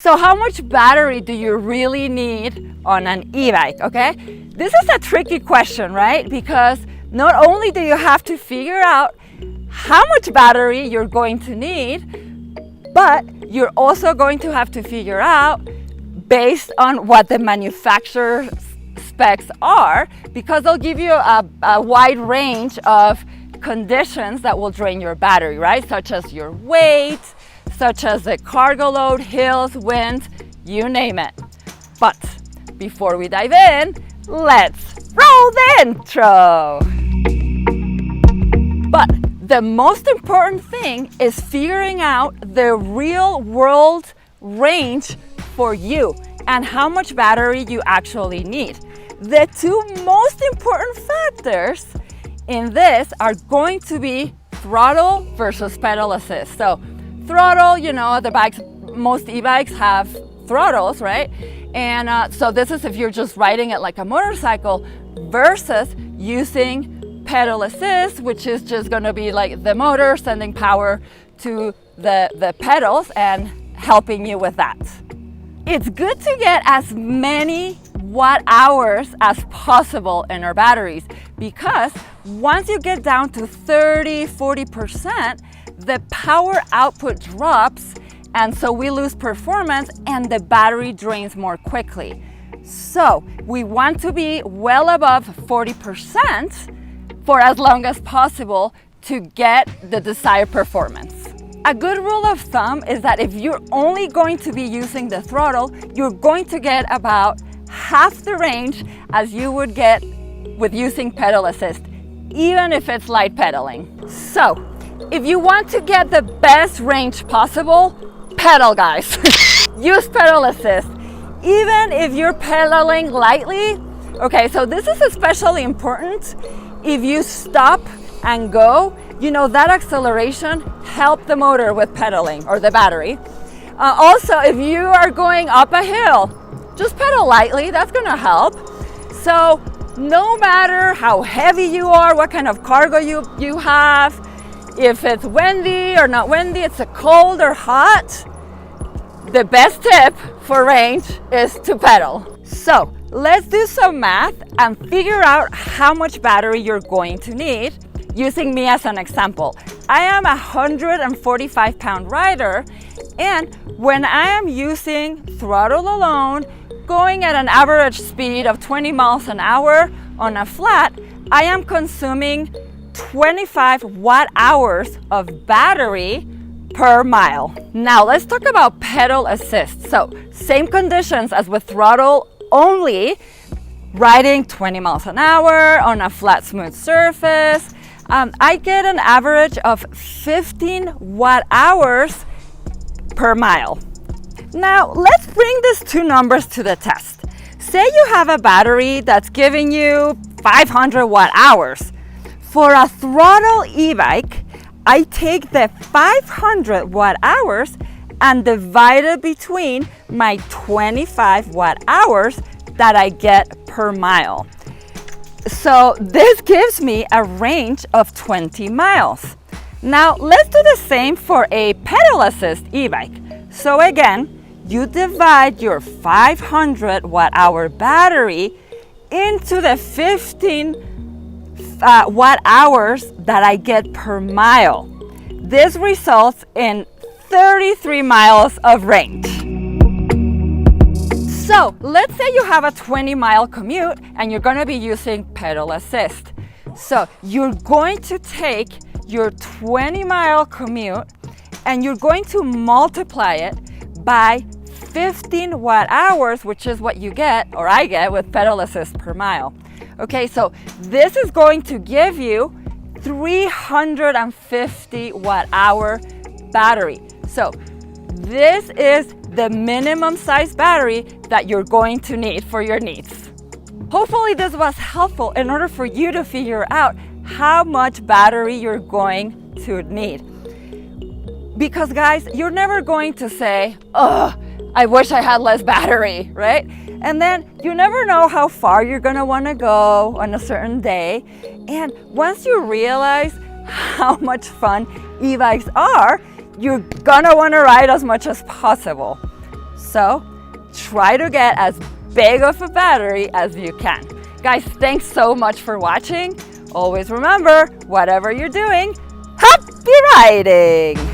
So how much battery do you really need on an e-bike, okay? This is a tricky question, right? Because not only do you have to figure out how much battery you're going to need, but you're also going to have to figure out based on what the manufacturer's specs are, because they'll give you a wide range of conditions that will drain your battery, right? Such as your weight, such as the cargo load, hills, wind, you name it. But before we dive in, let's roll the intro. But the most important thing is figuring out the real world range for you and how much battery you actually need. The two most important factors in this are going to be throttle versus pedal assist. So throttle, you know, most e-bikes have throttles, right? And so this is if you're just riding it like a motorcycle versus using pedal assist, which is just gonna be like the motor sending power to the pedals and helping you with that. It's good to get as many watt hours as possible in our batteries, because once you get down to 30-40%, the power output drops, and so we lose performance and the battery drains more quickly. So we want to be well above 40% for as long as possible to get the desired performance. A good rule of thumb is that if you're only going to be using the throttle, you're going to get about half the range as you would get with using pedal assist, even if it's light pedaling. So if you want to get the best range possible, pedal, guys. Use pedal assist. Even if you're pedaling lightly, okay, so this is especially important if you stop and go, you know, that acceleration helps the motor with pedaling or the battery. Also, if you are going up a hill, just pedal lightly, that's gonna help. So no matter how heavy you are, what kind of cargo you have, if it's windy or not windy, it's a cold or hot, the best tip for range is to pedal. So let's do some math and figure out how much battery you're going to need using me as an example. I am a 145-pound rider, and when I am using throttle alone, going at an average speed of 20 miles an hour on a flat, I am consuming 25 watt hours of battery per mile. Now let's talk about pedal assist. So same conditions as with throttle only, riding 20 miles an hour on a flat smooth surface, I get an average of 15 watt hours per mile. Now let's bring these two numbers to the test. Say you have a battery that's giving you 500 watt hours. For a throttle e-bike, I take the 500 watt hours and divide it between my 25 watt hours that I get per mile. So this gives me a range of 20 miles. Now let's do the same for a pedal assist e-bike. So again, you divide your 500 watt hour battery into the 15 watt hours that I get per mile. This results in 33 miles of range. So let's say you have a 20-mile commute and you're going to be using pedal assist. So you're going to take your 20-mile commute and you're going to multiply it by 15 watt hours, which is what you get, or I get, with pedal assist per mile. Okay, so this is going to give you 350 watt hour battery. So this is the minimum size battery that you're going to need for your needs. Hopefully this was helpful in order for you to figure out how much battery you're going to need. Because guys, you're never going to say, oh, I wish I had less battery, right? And then you never know how far you're gonna wanna go on a certain day. And once you realize how much fun e-bikes are, you're gonna wanna ride as much as possible. So try to get as big of a battery as you can. Guys, thanks so much for watching. Always remember, whatever you're doing, happy riding!